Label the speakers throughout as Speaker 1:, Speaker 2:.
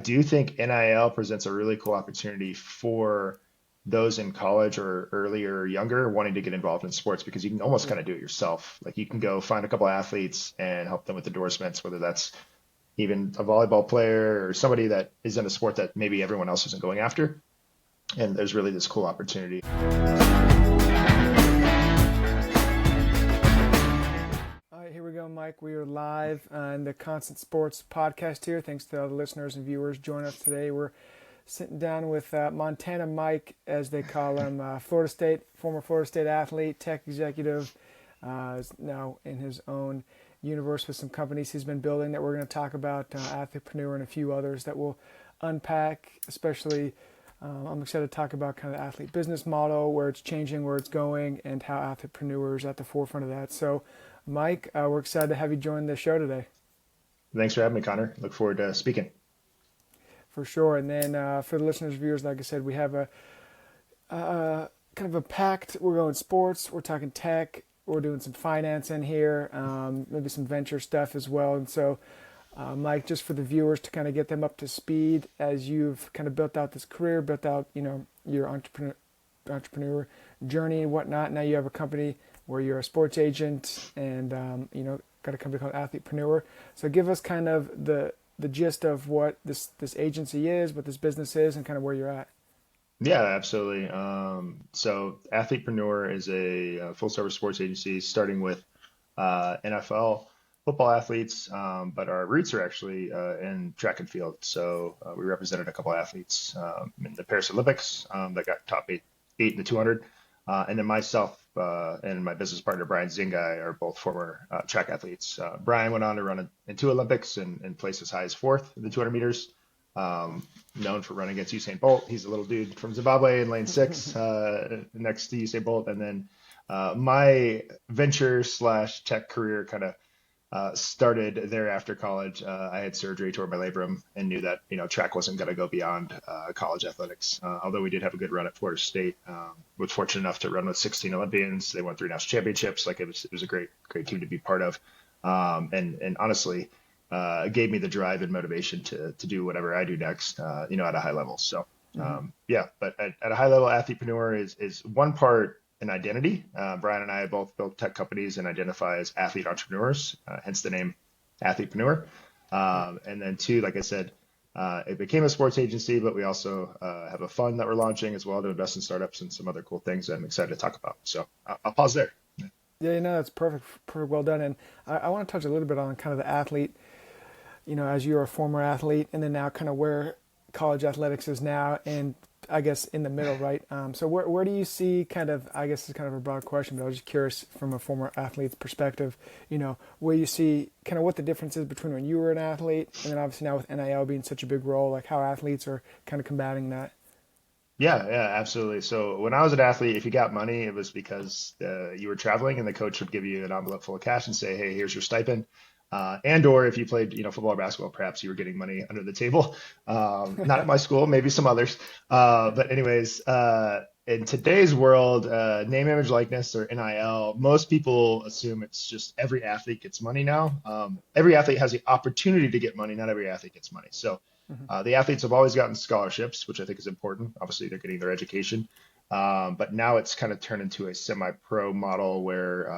Speaker 1: do think NIL presents a really cool opportunity for those in college or earlier or younger wanting to get involved in sports because you can almost
Speaker 2: Yeah.
Speaker 1: kind of do it yourself. Like you can
Speaker 2: Mhm.
Speaker 1: go find a couple athletes and help them with endorsements, whether that's even a volleyball player or somebody that is in a sport that maybe everyone else isn't going after. And there's really this cool opportunity.
Speaker 2: All right, here we go, Mike. We are live on the Constant Sports podcast here. Thanks to all the listeners and viewers joining us today. We're sitting down with Montana Mike, as they call him, former Florida State athlete, tech executive, is now in his own universe with some companies he's been building that we're going to talk about, Athletepreneur and a few others that we'll unpack, especially I'm excited to talk about kind of the athlete business model, where it's changing, where it's going, and how Athletepreneur is at the forefront of that. So, Mike, we're excited to have you join the show today,
Speaker 1: Thanks for having me, Connor. Look forward to speaking.
Speaker 2: for sure. And then for the listeners, viewers, like I said, we have kind of a packed. We're going sports. We're talking tech. We're doing some finance in here, maybe some venture stuff as well. And so, Mike, just for the viewers to kind of get them up to speed as you've kind of built out this career, built out your entrepreneur journey and whatnot. Now you have a company where you're a sports agent and got a company called Athletepreneur. So give us kind of the gist of what this agency is, what this business is, and kind of where you're at.
Speaker 1: Yeah, absolutely. So Athletepreneur is a full service sports agency starting with NFL football athletes, but our roots are actually in track and field. So we represented a couple athletes in the Paris Olympics that got top eight in the 200. And then myself and my business partner, Brian Zingai, are both former track athletes. Brian went on to run in two Olympics and placed as high as fourth in the 200 meters. Known for running against Usain Bolt. He's a little dude from Zimbabwe in lane six, next to Usain Bolt. And then my venture slash tech career kind of started there after college. I had surgery, tore my labrum, and knew that track wasn't going to go beyond college athletics. Although we did have a good run at Florida State, was fortunate enough to run with 16 Olympians. They won three national championships. Like it was a great team to be part of. And honestly, it gave me the drive and motivation to do whatever I do next, at a high level. So
Speaker 2: Mm-hmm.
Speaker 1: yeah, but at a high level, Athletepreneur is one part an identity. Brian and I both built tech companies and identify as athlete entrepreneurs, hence the name Athletepreneur.
Speaker 2: Yep.
Speaker 1: And then two, like I said, it became a sports agency, but we also have a fund that we're launching as well to invest in startups and some other cool things that I'm excited to talk about. So I'll pause there.
Speaker 2: Yeah, that's perfect, perfect, well done. And I want to touch a little bit on kind of the athlete, as you're a former athlete, and then now kind of where college athletics is now, and I guess in the middle, right? So where do you see kind of, I guess it's kind of a broad question, but I was just curious from a former athlete's perspective, where you see kind of what the difference is between when you were an athlete and then obviously now with NIL being such a big role, like how athletes are kind of combating that.
Speaker 1: Yeah, absolutely. So when I was an athlete, if you got money, it was because you were traveling and the coach would give you an envelope full of cash and say, "Hey, here's your stipend." And or if you played, football or basketball, perhaps you were getting money under the table. Not at my school, maybe some others. But anyways, in today's world, name, image, likeness, or NIL, most people assume it's just every athlete gets money now. Every athlete has the opportunity to get money. Not every athlete gets money. So
Speaker 2: Hmm.
Speaker 1: the athletes have always gotten scholarships, which I think is important. Obviously, they're getting their education. But now it's kind of turned into a semi-pro model where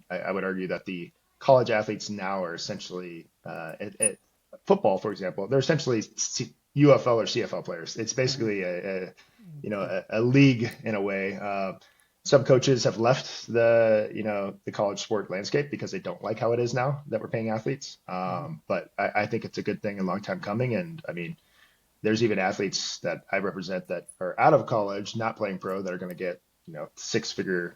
Speaker 1: I would argue that the college athletes now are essentially at football, for example, they're essentially UFL or CFL players. It's
Speaker 2: Hmm.
Speaker 1: basically
Speaker 2: Yeah.
Speaker 1: a league in a way. Some coaches have left the college sport landscape because they don't like how it is now that we're paying athletes.
Speaker 2: Hmm.
Speaker 1: But I think it's a good thing and long time coming. And I mean, there's even athletes that I represent that are out of college, not playing pro, that are going to get six-figure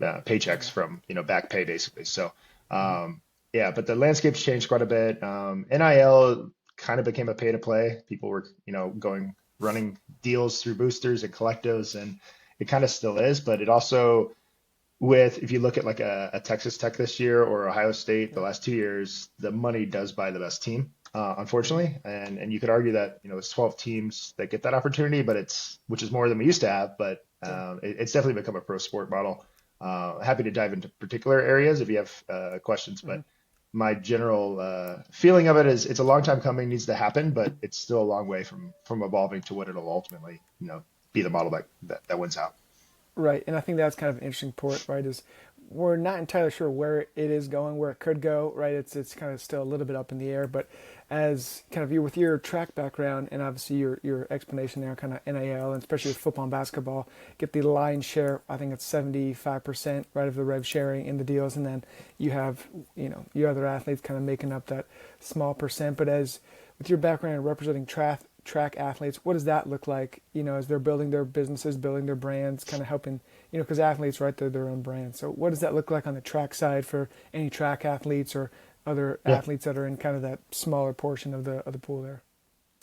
Speaker 1: paychecks
Speaker 2: Yeah.
Speaker 1: from back pay basically. So
Speaker 2: Hmm.
Speaker 1: yeah, but the landscape's changed quite a bit. NIL kind of became a pay to play. People were going running deals through boosters and collectives, and it kind of still is. But it also if you look at like a Texas Tech this year or Ohio State the
Speaker 2: Yep.
Speaker 1: last 2 years, the money does buy the best team,
Speaker 2: Hmm.
Speaker 1: unfortunately. And you could argue that it's 12 teams that get that opportunity, but which is more than we used to have. But
Speaker 2: Yeah.
Speaker 1: it's definitely become a pro sport model. Happy to dive into particular areas if you have questions,
Speaker 2: Hmm.
Speaker 1: but my general feeling of it is it's a long time coming, needs to happen, but it's still a long way from evolving to what it'll ultimately, be the model that wins out.
Speaker 2: Right, and I think that's kind of an interesting point, right? Is we're not entirely sure where it is going, where it could go, right? It's kind of still a little bit up in the air, but as kind of you with your track background and obviously your explanation there, kind of NIL and especially with football and basketball, get the lion's share. I think it's 75% right of the rev sharing in the deals, and then you have your other athletes kind of making up that small percent. But as with your background representing track athletes, what does that look like, as they're building their businesses, building their brands, kind of helping, because athletes, right, they're their own brand. So what does that look like on the track side for any track athletes or other
Speaker 1: Yeah.
Speaker 2: athletes that are in kind of that smaller portion of the pool there?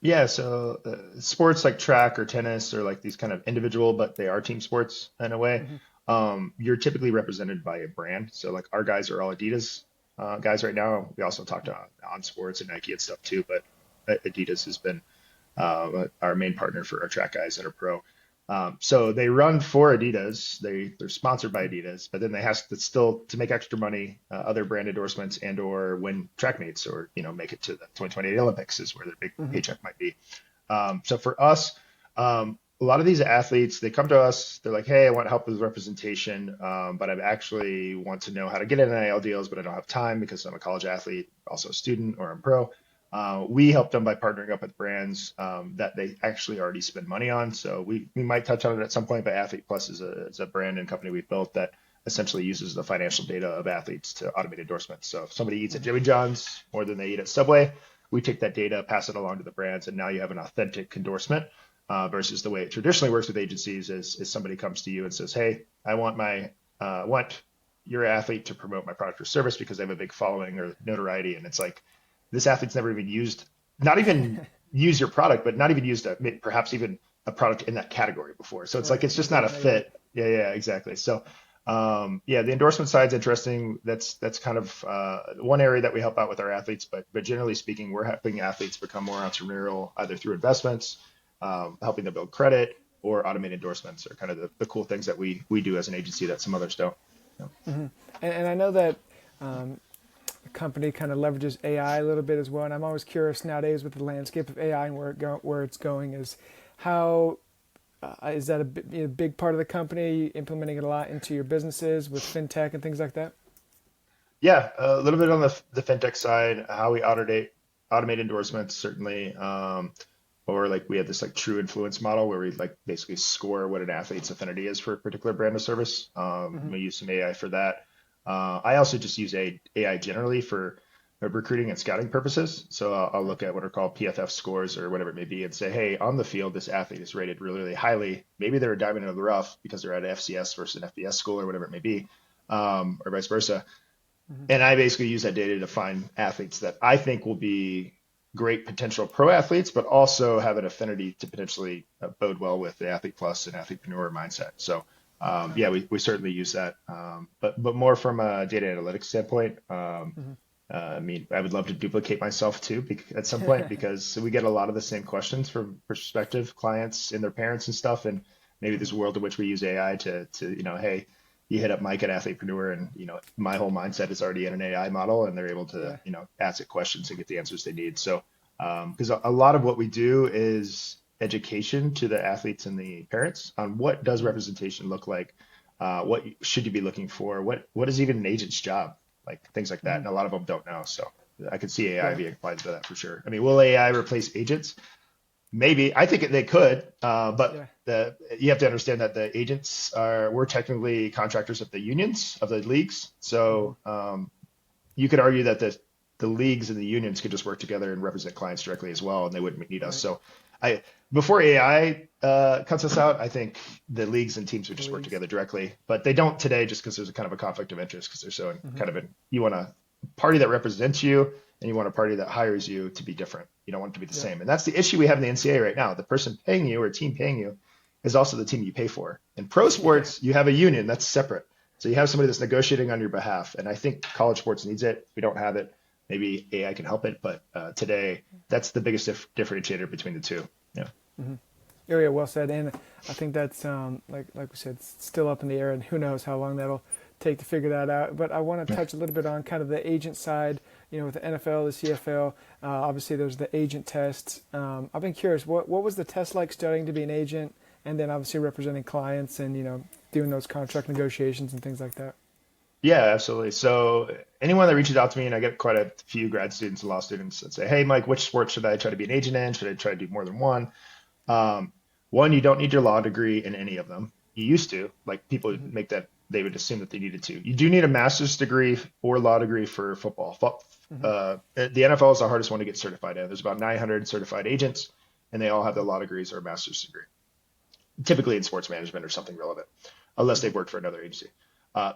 Speaker 1: Yeah, so sports like track or tennis or like these kind of individual, but they are team sports in a way.
Speaker 2: Hmm.
Speaker 1: You're typically represented by a brand. So like our guys are all Adidas guys right now. We also talked on sports and Nike and stuff too, but Adidas has been our main partner for our track guys that are pro. So they run for Adidas. They're sponsored by Adidas, but then they have to still to make extra money, other brand endorsements and or win track meets or make it to the 2028 Olympics is where their big
Speaker 2: Hmm.
Speaker 1: paycheck might be. So for us, a lot of these athletes they come to us. They're like, "Hey, I want help with representation, but I actually want to know how to get NIL deals, but I don't have time because I'm a college athlete, also a student, or I'm pro." We help them by partnering up with brands that they actually already spend money on. So we might touch on it at some point, but Athlete Plus is a brand and company we've built that essentially uses the financial data of athletes to automate endorsements. So if somebody eats at Jimmy John's more than they eat at Subway, we take that data, pass it along to the brands, and now you have an authentic endorsement versus the way it traditionally works with agencies is somebody comes to you and says, "Hey, I want your athlete to promote my product or service because they have a big following or notoriety," and it's like this athlete's never even used, not even use your product, but not even used perhaps even a product in that category before. So it's like
Speaker 2: Right,
Speaker 1: it's
Speaker 2: they
Speaker 1: just not a
Speaker 2: don't know yet.
Speaker 1: fit. Yeah, exactly. So yeah, the endorsement side's interesting. That's kind of one area that we help out with our athletes, but generally speaking, we're helping athletes become more entrepreneurial either through investments, helping them build credit, or automate endorsements are kind of the cool things that we do as an agency that some others don't. Yeah.
Speaker 2: And I know that the company kind of leverages AI a little bit as well. And I'm always curious nowadays with the landscape of AI and where it's going is how is that a big part of the company implementing it a lot into your businesses with fintech and things like that?
Speaker 1: Yeah, a little bit on the fintech side, how we automate endorsements, certainly. Or like we have this like true influence model where we like basically score what an athlete's affinity is for a particular brand of service.
Speaker 2: Hmm.
Speaker 1: We use some AI for that. I also just use AI generally for recruiting and scouting purposes. So I'll look at what are called PFF scores or whatever it may be and say, hey, on the field, this athlete is rated really, really highly. Maybe they're a diamond in the rough because they're at an FCS versus an FBS school or whatever it may be, or vice versa.
Speaker 2: Hmm.
Speaker 1: And I basically use that data to find athletes that I think will be great potential pro athletes, but also have an affinity to potentially bode well with the Athlete Plus and Athletepreneur mindset. So
Speaker 2: Right.
Speaker 1: yeah, we certainly use that, but more from a data analytics standpoint.
Speaker 2: Hmm.
Speaker 1: I mean, I would love to duplicate myself too at some point because we get a lot of the same questions from prospective clients and their parents and stuff. And maybe there's a world in which we use AI to hey, you hit up Mike at Athletepreneur and my whole mindset is already in an AI model and they're able to
Speaker 2: Yeah.
Speaker 1: ask it questions and get the answers they need. So because a lot of what we do is education to the athletes and the parents on what does
Speaker 2: Hmm.
Speaker 1: representation look like, what should you be looking for, what is even an agent's job, like things like that.
Speaker 2: Hmm.
Speaker 1: And a lot of them don't know. So I could see AI
Speaker 2: Right.
Speaker 1: being applied to that for sure. I mean, will AI replace agents? Maybe. I think they could, but
Speaker 2: Yeah.
Speaker 1: you have to understand that the agents we're technically contractors of the unions of the leagues.
Speaker 2: Hmm.
Speaker 1: So you could argue that the leagues and the unions could just work together and represent clients directly as well, and they wouldn't need us.
Speaker 2: Right.
Speaker 1: So I before AI cuts us out, I think the leagues and teams would
Speaker 2: The
Speaker 1: just work
Speaker 2: leagues.
Speaker 1: together directly, but they don't today just because there's a kind of a conflict of interest because they're so
Speaker 2: Hmm.
Speaker 1: kind of you want a party that represents you and you want a party that hires you to be different. You don't want it to be the
Speaker 2: Yep.
Speaker 1: same, and that's the issue we have in the NCAA right now. The person paying you or team paying you is also the team you pay for. In pro
Speaker 2: Yeah.
Speaker 1: sports, you have a union that's separate. So you have somebody that's negotiating on your behalf, and I think college sports needs it. We don't have it. Maybe AI can help it, but today that's the biggest differentiator between the two. Yeah.
Speaker 2: Hmm. Oh, yeah, well said. And I think that's like we said, it's still up in the air, and who knows how long that'll take to figure that out. But I want to touch a little bit on kind of the agent side. with the NFL, the CFL, obviously there's the agent tests. I've been curious, what was the test like studying to be an agent, and then obviously representing clients and doing those contract negotiations and things like that.
Speaker 1: Yeah, absolutely. So anyone that reaches out to me, and I get quite a few grad students and law students that say, "Hey, Mike, which sport should I try to be an agent in? Should I try to do more than one?" Um, One, you don't need your law degree in any of them. You used to, like people would
Speaker 2: Hmm.
Speaker 1: make that they would assume that they needed to. You do need a master's degree or law degree for football.
Speaker 2: Hmm.
Speaker 1: The NFL is the hardest one to get certified in. There's about 900 certified agents, and they all have their law degrees or a master's degree, typically in sports management or something relevant, unless
Speaker 2: Hmm.
Speaker 1: they've worked for another agency.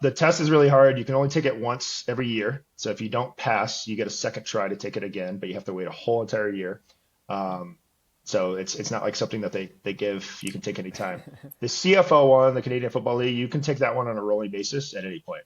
Speaker 1: The test is really hard. You can only take it once every year. So if you don't pass, you get a second try to take it again, but you have to wait a whole entire year. Um, so it's not like something that they give you can take any time. The CFL one, the Canadian Football League, you can take that one on a rolling basis at any point.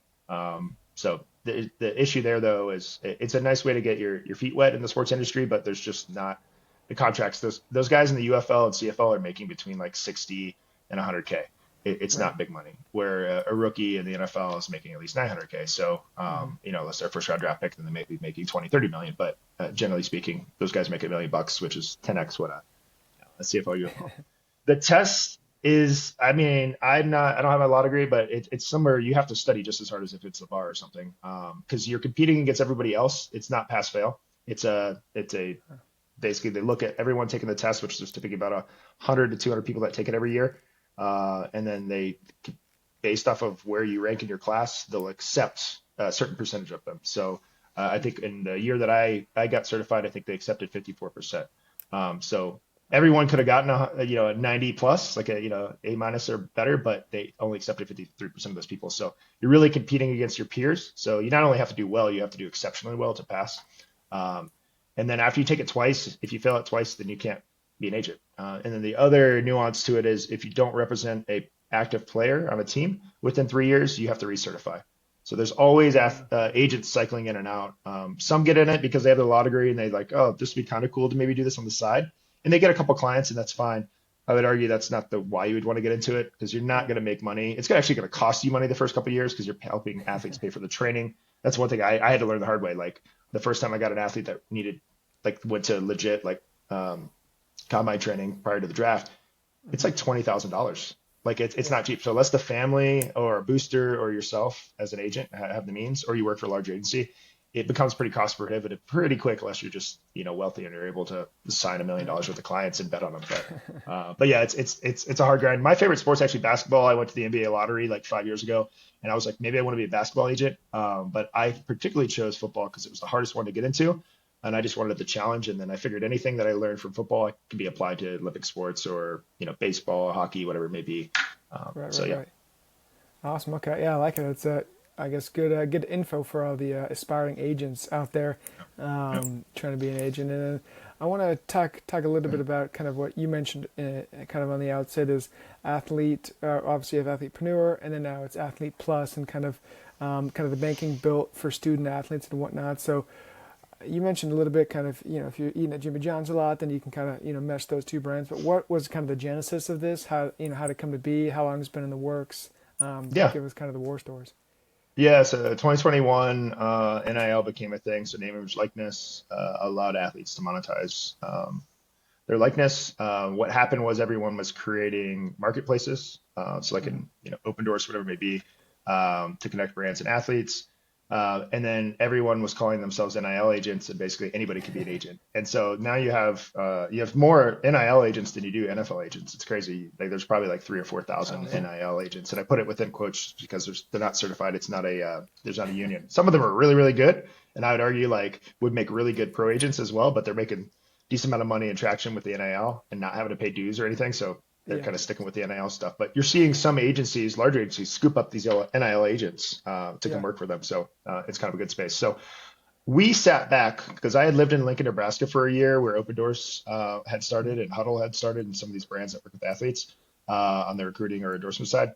Speaker 1: So the issue there though is it's a nice way to get your feet wet in the sports industry, but there's just not the contracts. Those guys in the UFL and CFL are making between like 60 and 100K. It's
Speaker 2: Right.
Speaker 1: not big money. Where a rookie in the NFL is making at least 900K. So,
Speaker 2: Hmm.
Speaker 1: unless they're a first round draft pick, then they may be making 20, 30 million. But generally speaking, those guys make $1 million, which is 10x what a CFL UFL. The test is, I mean, I don't have a law degree, but it's somewhere you have to study just as hard as if it's a bar or something. Because you're competing against everybody else. It's not pass fail. It's a basically they look at everyone taking the test, which is typically about 100 to 200 people that take it every year, and then they, based off of where you rank in your class, they'll accept a certain percentage of them. So I think in the year that I got certified, I think they accepted 54%. So everyone could have gotten a 90 plus, like a A minus or better, but they only accepted 53% of those people. So you're really competing against your peers. So you not only have to do well, you have to do exceptionally well to pass. Um, and then after you take it twice, if you fail it twice, then you can't be an agent. And then the other nuance to it is if you don't represent a active player on a team within 3 years, you have to recertify. So there's always agents cycling in and out. Some get in it because they have their law degree and they like, oh, this would be kind of cool to maybe do this on the side, and they get a couple clients and that's fine. I would argue that's not the why you would want to get into it because you're not
Speaker 2: Right.
Speaker 1: going to make money. It's actually going to cost you money the first couple of years because you're helping athletes pay for the training. That's one thing I had to learn the hard way. Like the first time I got an athlete that needed like went to legit like combine training prior to the draft, it's
Speaker 2: Hmm.
Speaker 1: like $20,000. Like it's
Speaker 2: Yeah.
Speaker 1: not cheap. So unless the family or a booster or yourself as an agent have the means, or you work for a large agency, it becomes pretty cost prohibitive pretty quick unless you're just wealthy and you're able to sign $1 million worth of clients and bet on them. But yeah, it's a hard grind. My favorite sport's actually basketball. I went to the NBA lottery like 5 years ago, and I was like, maybe I want to be a basketball agent. But I particularly chose football because it was the hardest one to get into, and I just wanted the challenge. And then I figured anything that I learned from football can be applied to Olympic sports or baseball, hockey, whatever it may be.
Speaker 2: Right.
Speaker 1: So
Speaker 2: Right.
Speaker 1: yeah,
Speaker 2: Right. Awesome. Okay. Yeah, I like it. It's I guess good info for all the aspiring agents out there
Speaker 1: yeah,
Speaker 2: trying to be an agent. And I want to talk a little bit about kind of what you mentioned kind of on the outset is athlete. Obviously, you have Athletepreneur, and then now it's Athlete Plus, and kind of the banking built for student athletes and whatnot. So you mentioned a little bit kind of if you're eating at Jimmy John's a lot, then you can kind of mesh those two brands. But what was kind of the genesis of this? How how did it come to be? How long it's been in the works?
Speaker 1: yeah.
Speaker 2: Give us kind of the war stories.
Speaker 1: Yeah, so 2021, NIL became a thing. So name, image, likeness allowed athletes to monetize their likeness. What happened was everyone was creating marketplaces, so like
Speaker 2: Hmm.
Speaker 1: in open doors, whatever it may be, to connect brands and athletes. And then everyone was calling themselves NIL agents, and basically anybody could be an agent. And so now you have more NIL agents than you do NFL agents. It's crazy. Like there's probably like 3 or 4 thousand
Speaker 2: Wow.
Speaker 1: NIL agents, and I put it within quotes because they're not certified. It's not a there's not a union. Some of them are really really good, and I would argue like would make really good pro agents as well, but they're making decent amount of money and traction with the NIL and not having to pay dues or anything. So they're
Speaker 2: Yeah.
Speaker 1: kind of sticking with the NIL stuff. But you're seeing some agencies, larger agencies, scoop up these NIL agents to come
Speaker 2: Yeah.
Speaker 1: work for them. So it's kind of a good space. So we sat back because I had lived in Lincoln, Nebraska for a year where Open Doors had started and Huddle had started and some of these brands that work with athletes on the recruiting or endorsement side.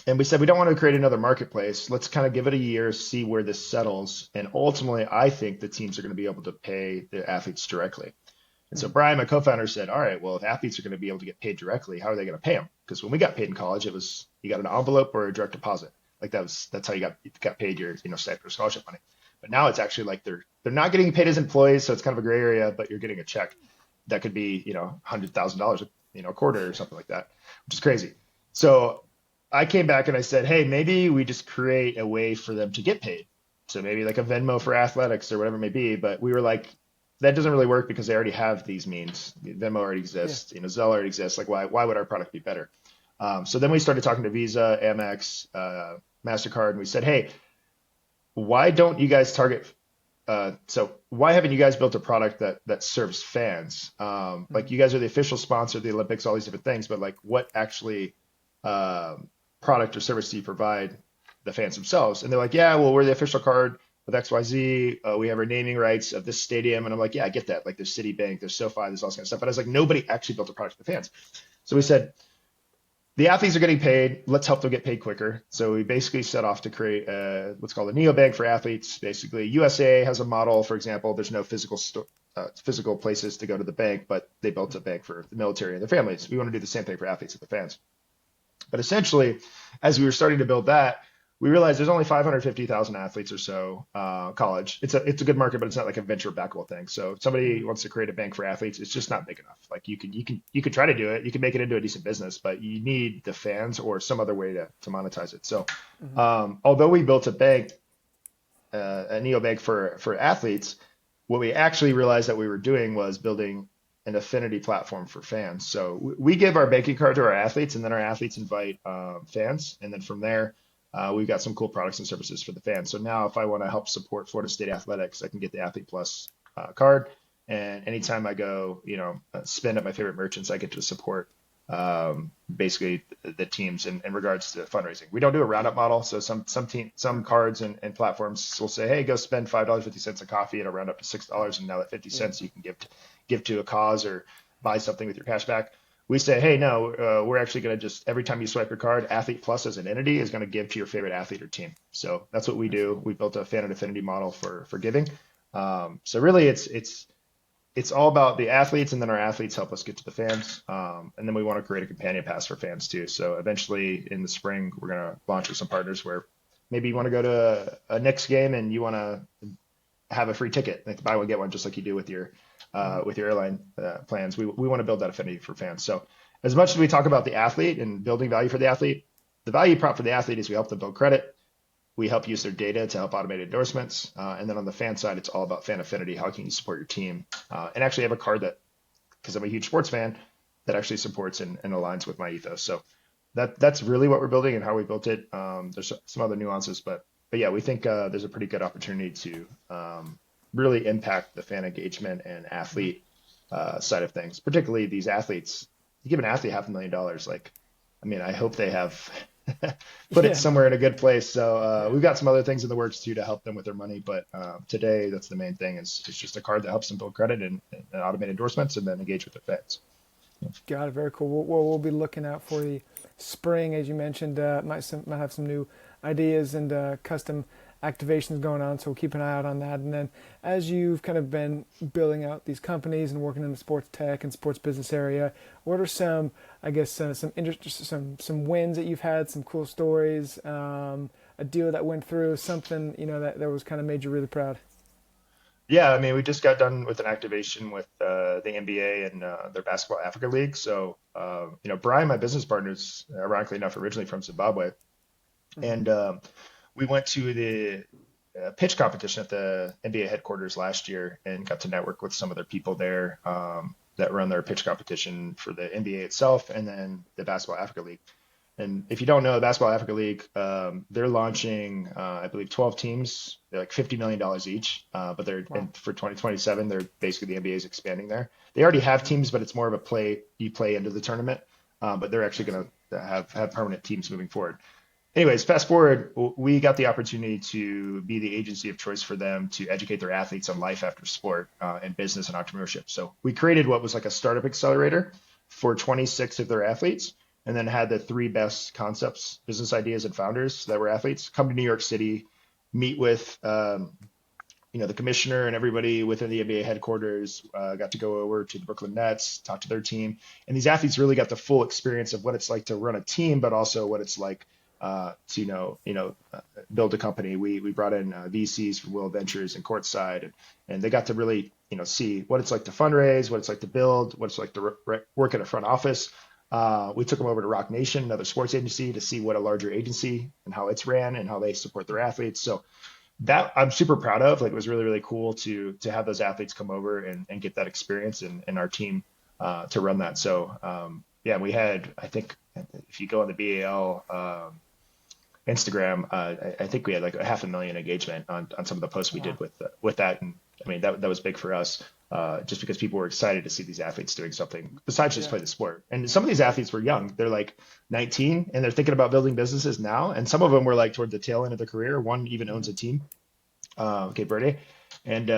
Speaker 1: And we said, we don't want to create another marketplace. Let's kind of give it a year, see where this settles. And ultimately, I think the teams are going to be able to pay the athletes directly. And so
Speaker 2: Hmm.
Speaker 1: Brian, my co-founder, said, all right, well, if athletes are going to be able to get paid directly, how are they going to pay them? Because when we got paid in college, it was you got an envelope or a direct deposit. Like that's how you got paid your stipend or scholarship money. But now it's actually like they're not getting paid as employees, so it's kind of a gray area, but you're getting a check that could be, $100,000, a quarter or something like that, which is crazy. So I came back and I said, hey, maybe we just create a way for them to get paid. So maybe like a Venmo for athletics or whatever it may be. But we were like, that doesn't really work because they already have these means. Venmo already
Speaker 2: Yeah.
Speaker 1: exists, Zelle already exists. Like, why would our product be better? So then we started talking to Visa, Amex, MasterCard, and we said, hey, why don't you guys target so why haven't you guys built a product that serves fans? Like you guys are the official sponsor of the Olympics, all these different things, but like what actually product or service do you provide the fans themselves? And they're like, yeah, well, we're the official card of XYZ. We have our naming rights of this stadium. And I'm like, yeah, I get that. Like there's Citibank, there's SoFi, there's all this kind of stuff. But I was like, nobody actually built a product for the fans. So we said, the athletes are getting paid. Let's help them get paid quicker. So we basically set off to create what's called a neobank for athletes. Basically, USA has a model, for example. There's no physical places to go to the bank, but they built a bank for the military and their families. We want to do the same thing for athletes and the fans. But essentially, as we were starting to build that, we realized there's only 550,000 athletes or so college. It's a good market, but it's not like a venture backable thing. So if somebody wants to create a bank for athletes, it's just not big enough. Like you could try to do it, you can make it into a decent business, but you need the fans or some other way to monetize it. So although we built a bank, a neobank for athletes, what we actually realized that we were doing was building an affinity platform for fans. So we give our banking card to our athletes, and then our athletes invite fans, and then from there we've got some cool products and services for the fans. So now if I want to help support Florida State athletics, I can get the Athlete Plus card. And anytime I go, spend at my favorite merchants, I get to support basically the teams in regards to fundraising. We don't do a roundup model. So some cards and platforms will say, hey, go spend $5.50 a coffee and I'll round up to $6. And now that 50 cents you can give to a cause or buy something with your cash back. We say, hey, no, we're actually going to just every time you swipe your card, Athlete Plus as an entity is going to give to your favorite athlete or team. So that's what we do. We built a fan and affinity model for giving. So really, it's all about the athletes, and then our athletes help us get to the fans. And then we want to create a companion pass for fans too. So eventually in the spring, we're going to launch with some partners where maybe you want to go to a Knicks game and you want to have a free ticket, like buy one get one, just like you do with your airline plans. We want to build that affinity for fans. So as much as we talk about the athlete and building value for the athlete, the value prop for the athlete is we help them build credit. We help use their data to help automate endorsements. And then on the fan side, it's all about fan affinity. How can you support your team? And actually have a card that, because I'm a huge sports fan, that actually supports and aligns with my ethos. So that's really what we're building and how we built it. There's some other nuances, but yeah, we think there's a pretty good opportunity to really impact the fan engagement and athlete side of things, particularly these athletes. You give an athlete $500,000, like, I mean, I hope they have put it somewhere in a good place. So we've got some other things in the works too to help them with their money. But today, that's the main thing. It's just a card that helps them build credit and automate endorsements and then engage with their fans.
Speaker 2: Got it. Very cool. We'll be looking out for the spring, as you mentioned. Might have some new ideas and custom activations going on, so we'll keep an eye out on that. And then as you've kind of been building out these companies and working in the sports tech and sports business area, what are some, I guess, some wins that you've had, some cool stories, a deal that went through, something, that was kind of made you really proud?
Speaker 1: Yeah, I mean, we just got done with an activation with the NBA and their Basketball Africa League. So, Brian, my business partner, is ironically enough originally from Zimbabwe, and we went to the pitch competition at the NBA headquarters last year and got to network with some of their people there that run their pitch competition for the NBA itself and then the Basketball Africa League. And if you don't know, the Basketball Africa League, they're launching, I believe, 12 teams. They're like $50 million each, but and for 2027, they're basically the NBA is expanding there. They already have teams, but it's more of a you play into the tournament, but they're actually going to have permanent teams moving forward. Anyways, fast forward, we got the opportunity to be the agency of choice for them to educate their athletes on life after sport and business and entrepreneurship. So we created what was like a startup accelerator for 26 of their athletes, and then had the 3 best concepts, business ideas, and founders that were athletes come to New York City, meet with the commissioner and everybody within the NBA headquarters. Got to go over to the Brooklyn Nets, talk to their team, and these athletes really got the full experience of what it's like to run a team, but also what it's like to build a company. We brought in VCs from Will Ventures and Courtside, and they got to really see what it's like to fundraise, what it's like to build, what it's like to work in a front office. We took them over to Rock Nation, another sports agency, to see what a larger agency and how it's ran and how they support their athletes. So that I'm super proud of. Like, it was really, really cool to have those athletes come over and get that experience, and our team to run that. So yeah, we had, I think, if you go on the BAL Instagram, I think we had like 500,000 engagement on some of the posts we did
Speaker 2: Wow.
Speaker 1: with that. And I mean, that was big for us, just because people were excited to see these athletes doing something besides just
Speaker 2: Yeah.
Speaker 1: play the sport. And some of these athletes were young; they're like 19, and they're thinking about building businesses now. And some of them were like toward the tail end of their career. One even owns
Speaker 2: Mhm.
Speaker 1: a team, Cape Verde. And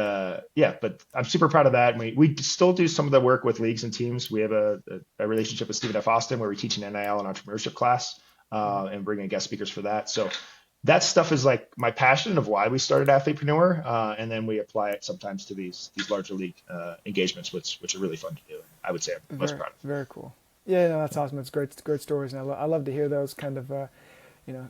Speaker 1: yeah, but I'm super proud of that. And we still do some of the work with leagues and teams. We have a relationship with Stephen F. Austin where we teach an NIL and entrepreneurship class,
Speaker 2: Mhm.
Speaker 1: and bring in guest speakers for that. So that stuff is like my passion of why we started Athletepreneur, and then we apply it sometimes to these larger league engagements, which are really fun to do. And I would say I'm most
Speaker 2: Very,
Speaker 1: proud of.
Speaker 2: very cool. Yeah, no, that's awesome. It's great stories, and I love to hear those kind of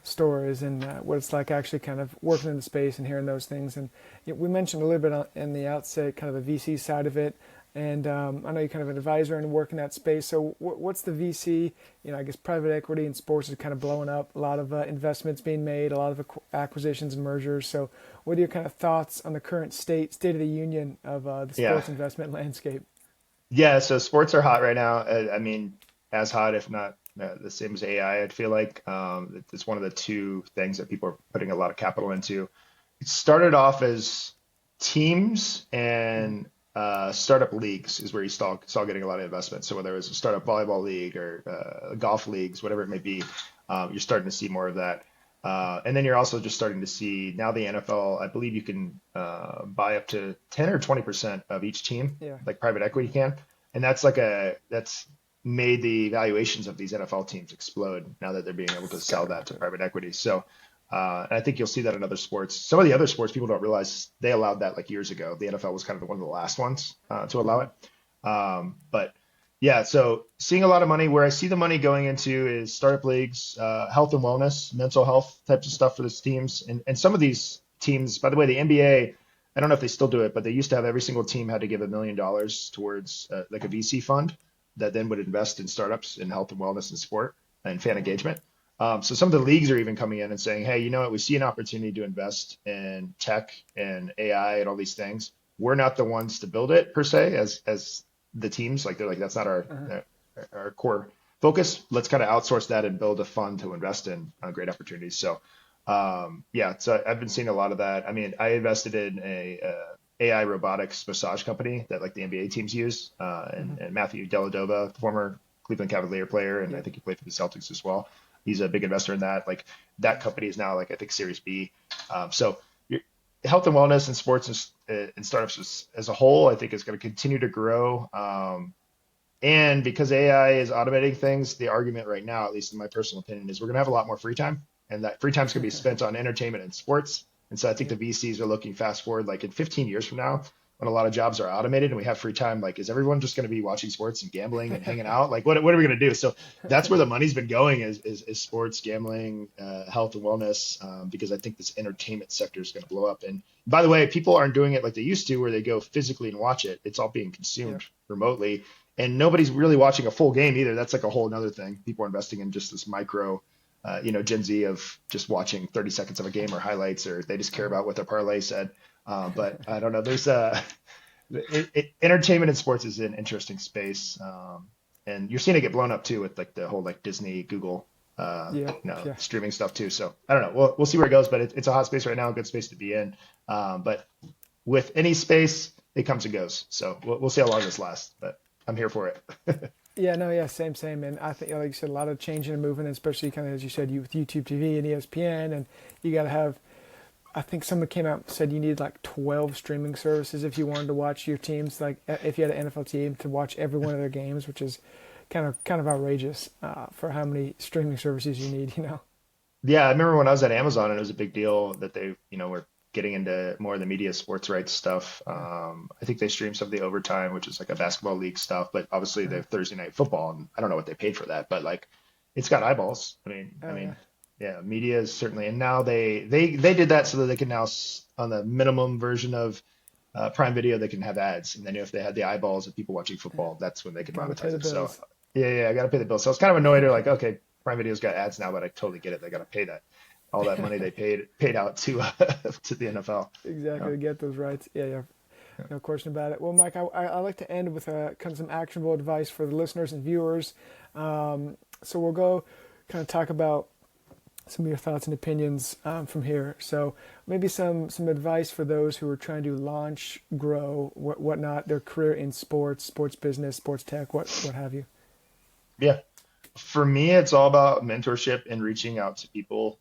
Speaker 2: stories and what it's like actually kind of working in the space and hearing those things. And we mentioned a little bit in the outset, kind of the VC side of it. And I know you're kind of an advisor and work in that space. So what's the VC? I guess private equity in sports is kind of blowing up. A lot of investments being made, a lot of acquisitions and mergers. So what are your kind of thoughts on the current state of the union of the
Speaker 1: Yeah.
Speaker 2: sports investment landscape?
Speaker 1: Yeah, so sports are hot right now. I mean, as hot, if not the same as AI, I'd feel like. It's one of the two things that people are putting a lot of capital into. It started off as teams
Speaker 2: Mm-hmm.
Speaker 1: and startup leagues is where you saw getting a lot of investment. So whether it's a startup volleyball league or golf leagues, whatever it may be, you're starting to see more of that. And then you're also just starting to see now the NFL. I believe you can buy up to 10 or 20% of each team,
Speaker 2: Yeah.
Speaker 1: like private equity can, and that's made the valuations of these NFL teams explode now that they're being able to sell that to
Speaker 2: Skyrocket.
Speaker 1: private equity. So and I think you'll see that in other sports. Some of the other sports people don't realize they allowed that like years ago. The NFL was kind of one of the last ones to allow
Speaker 2: Mm-hmm.
Speaker 1: it. But yeah, so seeing a lot of money. Where I see the money going into is startup leagues, health and wellness, mental health types of stuff for these teams. And some of these teams, by the way, the NBA, I don't know if they still do it, but they used to have every single team had to give $1 million towards like a VC fund that then would invest in startups in health and wellness and sport and fan
Speaker 2: Oh wow.
Speaker 1: engagement. So some of the leagues are even coming in and saying, hey, you know what? We see an opportunity to invest in tech and AI and all these things. We're not the ones to build it per se as the teams. Like, they're like, that's not
Speaker 2: Uh-huh.
Speaker 1: our core focus. Let's kind of outsource that and build a fund to invest in great opportunities. So yeah, so I've been seeing a lot of that. I mean, I invested in a AI robotics massage company that like the NBA teams use,
Speaker 2: Mm-hmm.
Speaker 1: and Matthew Dellavedova, the former Cleveland Cavalier player, and I
Speaker 2: Yep.
Speaker 1: think he played for the Celtics as well. He's a big investor in that. Like, that company is now like, I think, Series B. So health and wellness and sports and startups as a whole, I think, is going to continue to grow. And because AI is automating things, the argument right now, at least in my personal opinion, is we're going to have a lot more free time, and that free time is going to be spent on entertainment and sports. And so I think the
Speaker 2: Yep.
Speaker 1: VCs are looking fast forward, like in 15 years from now, when a lot of jobs are automated and we have free time, like, is everyone just going to be watching sports and gambling and hanging out? Like, what are we going to do? So that's where the money's been going is sports, gambling, health and wellness, because I think this entertainment sector is going to blow up. And by the way, people aren't doing it like they used to, where they go physically and watch it. It's all being consumed
Speaker 2: Yep.
Speaker 1: remotely, and nobody's really watching a full game either. That's like a whole another thing. People are investing in just this micro, Gen Z of just watching 30 seconds of a game or highlights, or they just care
Speaker 2: Uh-huh.
Speaker 1: about what their parlay said. But I don't know. There's entertainment and sports is an interesting space, and you're seeing it get blown up too with like the whole like Disney, Google,
Speaker 2: Yep. Yeah.
Speaker 1: streaming stuff too. So I don't know. We'll see where it goes, but it's a hot space right now, a good space to be in. But with any space, it comes and goes. So we'll see how long this lasts, but I'm here for it.
Speaker 2: Yeah, no, yeah, same. And I think, like you said, a lot of changing and moving, especially kind of as you said, you with YouTube TV and ESPN, and you got to have. I think someone came out and said you need like 12 streaming services if you wanted to watch your teams. Like if you had an NFL team to watch every one of their games, which is kind of outrageous for how many streaming services you need.
Speaker 1: Yeah, I remember when I was at Amazon and it was a big deal that they, were getting into more of the media sports rights stuff.
Speaker 2: Yeah.
Speaker 1: I think they streamed some of the overtime, which is like a basketball league stuff, but obviously they
Speaker 2: Uh-huh.
Speaker 1: have Thursday night football, and I don't know what they paid for that, but like, it's got eyeballs. I mean, I
Speaker 2: Oh yeah.
Speaker 1: mean, Yeah, media is certainly, and now they did that so that they can now on the minimum version of Prime Video, they can have ads, and then if they had the eyeballs of people watching
Speaker 2: Yeah.
Speaker 1: football, that's when they can
Speaker 2: Got to pay
Speaker 1: monetize
Speaker 2: the
Speaker 1: it. So
Speaker 2: bills.
Speaker 1: yeah, I got to pay the bill. So I was kind of annoyed. They're like, okay, Prime Video's got ads now, but I totally get it. They got to pay that all that money they paid out to to the NFL.
Speaker 2: Exactly,
Speaker 1: Yeah,
Speaker 2: to get those rights. Yeah, yeah.
Speaker 1: yeah,
Speaker 2: No question about it. Well, Mike, I like to end with kind of some actionable advice for the listeners and viewers. So we'll go kind of talk about some of your thoughts and opinions from here. So maybe some advice for those who are trying to launch, grow, whatnot, their career in sports, sports business, sports tech, what have you.
Speaker 1: yeah. For me, it's all about mentorship and reaching out to people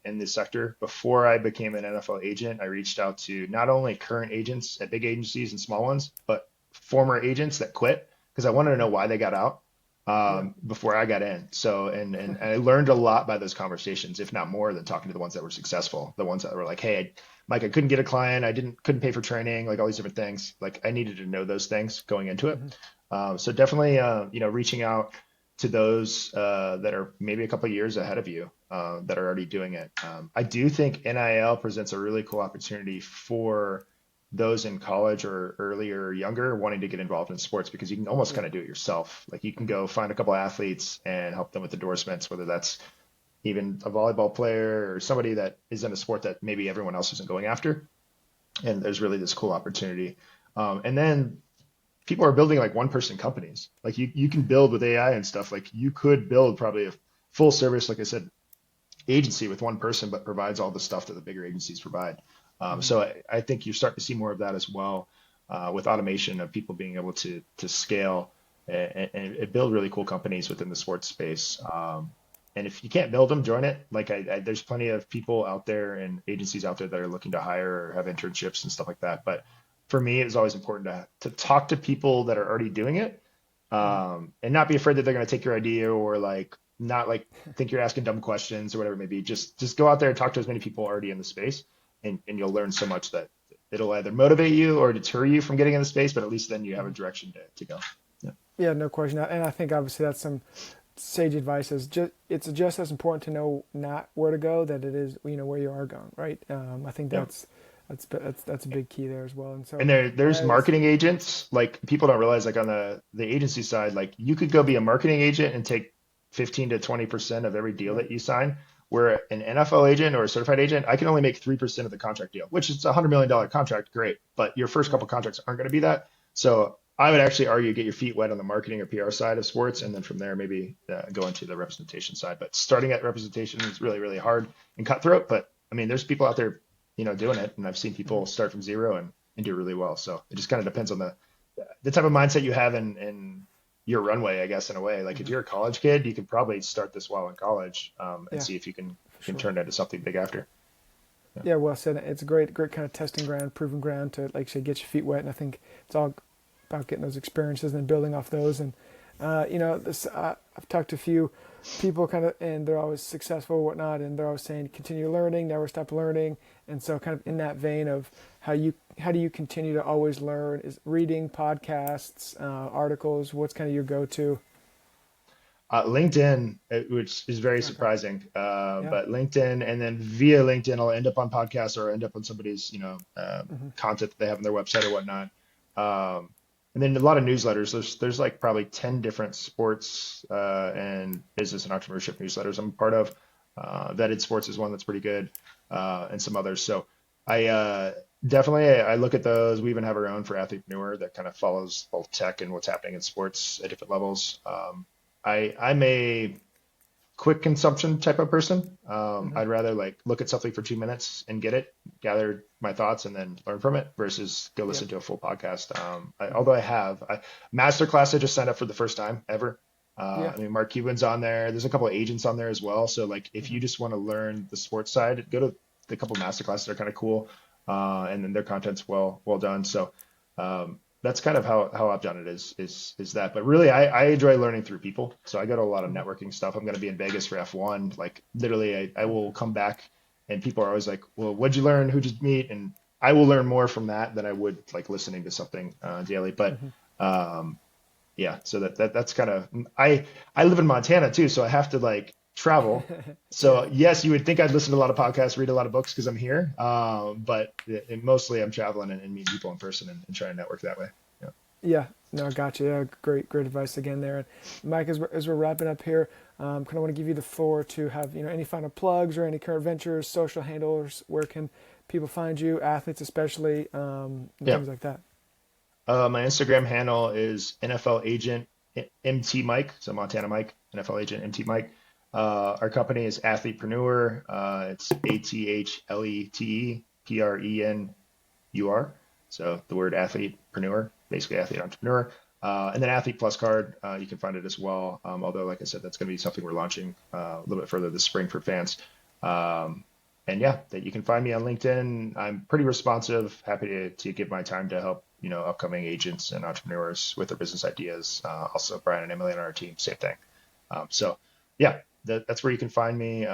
Speaker 1: in this sector. Before I became an NFL agent, I reached out to not only current agents at big agencies and small ones, but former agents that quit because I wanted to know why they got out
Speaker 2: Yeah.
Speaker 1: before I got in. So, and I learned a lot by those conversations, if not more than talking to the ones that were successful, the ones that were like, hey, Mike, I couldn't get a client, I couldn't pay for training, like all these different things. Like I needed to know those things going into it.
Speaker 2: Hmm.
Speaker 1: So definitely, reaching out to those that are maybe a couple of years ahead of you that are already doing it. I do think NIL presents a really cool opportunity for those in college or earlier or younger wanting to get involved in sports because you can almost kind
Speaker 2: Yeah.
Speaker 1: of do it yourself. Like you can
Speaker 2: Hmm.
Speaker 1: go find a couple athletes and help them with endorsements, whether that's even a volleyball player or somebody that is in a sport that maybe everyone else isn't going after. And there's really this cool opportunity. And then people are building like one person companies. Like you can build with AI and stuff. Like you could build probably a full service, like I said, agency with one person, but provides all the stuff that the bigger agencies provide.
Speaker 2: Hmm.
Speaker 1: So I think you're starting to see more of that as well with automation of people being able to scale and build really cool companies within the sports space. And if you can't build them, join it. Like there's plenty of people out there and agencies out there that are looking to hire or have internships and stuff like that. But for me, it's always important to talk to people that are already doing it
Speaker 2: Hmm.
Speaker 1: and not be afraid that they're going to take your idea or like not like think you're asking dumb questions or whatever it may be. Just go out there and talk to as many people already in the space, and you'll learn so much that it'll either motivate you or deter you from getting in the space, but at least then you have a
Speaker 2: Hmm.
Speaker 1: direction to go. Yeah.
Speaker 2: Yeah, no question. And I think obviously that's some sage advice. Is just it's just as important to know not where to go that it is where you are going, right? I think
Speaker 1: Yeah.
Speaker 2: that's a big key there as well. And so
Speaker 1: And there's
Speaker 2: as
Speaker 1: marketing agents, like people don't realize like on the agency side, like you could go be a marketing agent and take 15 to 20% of every deal
Speaker 2: yeah,
Speaker 1: that you sign. Where an NFL agent or a certified agent, I can only make 3% of the contract deal, which is a $100 million contract, great. But your first couple
Speaker 2: right.
Speaker 1: contracts aren't going to be that. So I would actually argue get your feet wet on the marketing or PR side of sports, and then from there maybe go into the representation side. But starting at representation is really, really hard and cutthroat. But I mean, there's people out there doing it. And I've seen
Speaker 2: Hmm.
Speaker 1: people start from zero and do really well. So it just kind of depends on the type of mindset you have in your runway, I guess, in a way. Like if
Speaker 2: Hmm.
Speaker 1: you're a college kid, you could probably start this while in college and
Speaker 2: Yeah,
Speaker 1: see if you can
Speaker 2: for sure.
Speaker 1: turn that into something big after. Yeah.
Speaker 2: Yeah, well said. It's a great kind of testing ground, proving ground to, like you say, get your feet wet. And I think it's all about getting those experiences and then building off those. And this I've talked to a few people kind of, and they're always successful, or whatnot, and they're always saying continue learning, never stop learning. And so, kind of in that vein of how do you continue to always learn? Is reading, podcasts, articles? What's kind of your go-to?
Speaker 1: LinkedIn, which is very
Speaker 2: Okay.
Speaker 1: surprising,
Speaker 2: Yeah.
Speaker 1: but LinkedIn, and then via LinkedIn, I'll end up on podcasts or end up on somebody's,
Speaker 2: Hmm.
Speaker 1: content that they have on their website or whatnot. Um, and then a lot of newsletters. There's like probably 10 different sports and business and entrepreneurship newsletters I'm a part of. Vetted Sports is one that's pretty good, and some others. So I definitely I look at those. We even have our own for Athletepreneur that kind of follows both tech and what's happening in sports at different levels. I'm a quick consumption type of person.
Speaker 2: Hmm.
Speaker 1: I'd rather like look at something for 2 minutes and get it, gather my thoughts, and then learn from it versus go
Speaker 2: Yep.
Speaker 1: listen to a full podcast.
Speaker 2: Hmm.
Speaker 1: Although Masterclass, I just signed up for the first time ever.
Speaker 2: Yeah.
Speaker 1: I mean, Mark Cuban's on there. There's a couple of agents on there as well. So like, if
Speaker 2: Hmm.
Speaker 1: you just want to learn the sports side, go to the couple masterclasses. They're kind of cool, and then their content's well done. So that's kind of how I've done it is that. But really, I enjoy learning through people. So I go to a lot of
Speaker 2: Hmm.
Speaker 1: networking stuff. I'm going to be in Vegas for F1. Like literally, I will come back and people are always like, "Well, what'd you learn? Who'd you meet?" And I will learn more from that than I would like listening to something daily. But
Speaker 2: Hmm.
Speaker 1: um, yeah, so that's kind of I live in Montana too, so I have to like travel. So
Speaker 2: Yeah.
Speaker 1: yes, you would think I'd listen to a lot of podcasts, read a lot of books because I'm here. But mostly I'm traveling and meeting people in person and trying to network that way. Yeah.
Speaker 2: Yeah, no, I got you. Yeah, great advice again there. And Mike, as we're wrapping up here, kind of want to give you the floor to have any final plugs or any current ventures, social handles. Where can people find you, athletes especially, and
Speaker 1: Yeah.
Speaker 2: things like that.
Speaker 1: My Instagram handle is NFL Agent MT Mike, so Montana Mike, NFL Agent MT Mike. Our company is Athletepreneur. It's AthletePreneur. So the word athletepreneur, basically athlete entrepreneur. And then Athlete Plus card, you can find it as well. Although, like I said, that's going to be something we're launching a little bit further this spring for fans. Um, and yeah, that you can find me on LinkedIn. I'm pretty responsive, happy to give my time to help, upcoming agents and entrepreneurs with their business ideas. Also, Brian and Emily on our team, same thing. So yeah, that's where you can find me.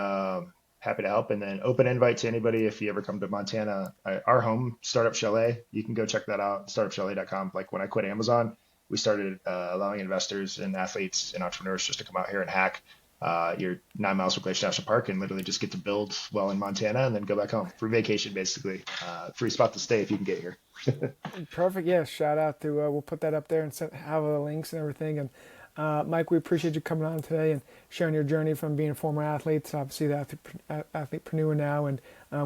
Speaker 1: Happy to help. And then open invite to anybody if you ever come to Montana. Our home, Startup Chalet, you can go check that out, startupchalet.com. Like when I quit Amazon, we started allowing investors and athletes and entrepreneurs just to come out here and hack your 9 miles from Glacier National Park and literally just get to build well in Montana and then go back home. Free vacation, basically. Free spot to stay if you can get here.
Speaker 2: Perfect. Yeah. Shout out to we'll put that up there and have the links and everything. And Mike, we appreciate you coming on today and sharing your journey from being a former athlete to obviously the athletepreneur now and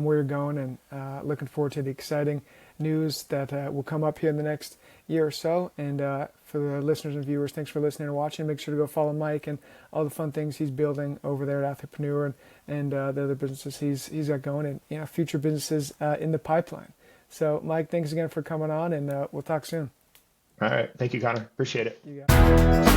Speaker 2: where you're going. And looking forward to the exciting news that will come up here in the next year or so. And for the listeners and viewers, thanks for listening and watching. Make sure to go follow Mike and all the fun things he's building over there at Athletepreneur and the other businesses he's got going and future businesses in the pipeline. So, Mike, thanks again for coming on, and we'll talk soon.
Speaker 1: All right. Thank you, Connor. Appreciate it.
Speaker 2: You got it.